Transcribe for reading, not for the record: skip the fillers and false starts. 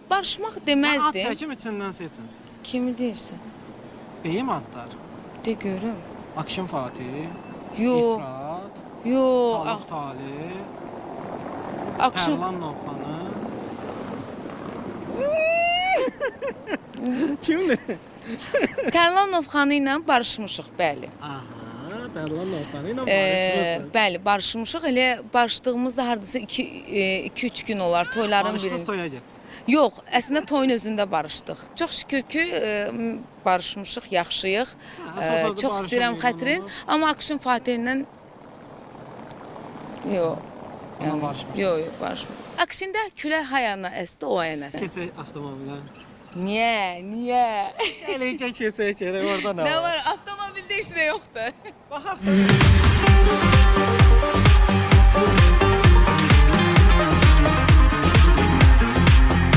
barışmaq Ad deməzdim. çəkim içindən seçin siz. Kimi deyirsən? Deyim adlar. De görüm. Akşin Fatih, Yox, İfrat, yox. Talib Talib, Akşam Tərlan Novxanı. Kimdir? Tərlanov xanı ilə barışmışıq, bəli. Aha, Tərlan Novxanı ilə barışmışsınız. Bəli, barışmışıq. Elə barışdığımızda hardasa 2-3 gün olar toyların Barışsız birində. toya getdiniz. Yox, əslində toyun özündə barışdıq. Çox şükür ki, barışmışıq, yaxşıyıq. Əsas Çox istəyirəm xətrin, amma Akşin Fatihlə yox. Amma barışmışıq. Yox, barışmır. Akşində külək hayana əsdi, o ayana əsdi. Keçək avtomobilə. Niyə? Gəlin keçək, orada nə Nə var? var? Avtomobildə heç nə yoxdur. Baxaq da.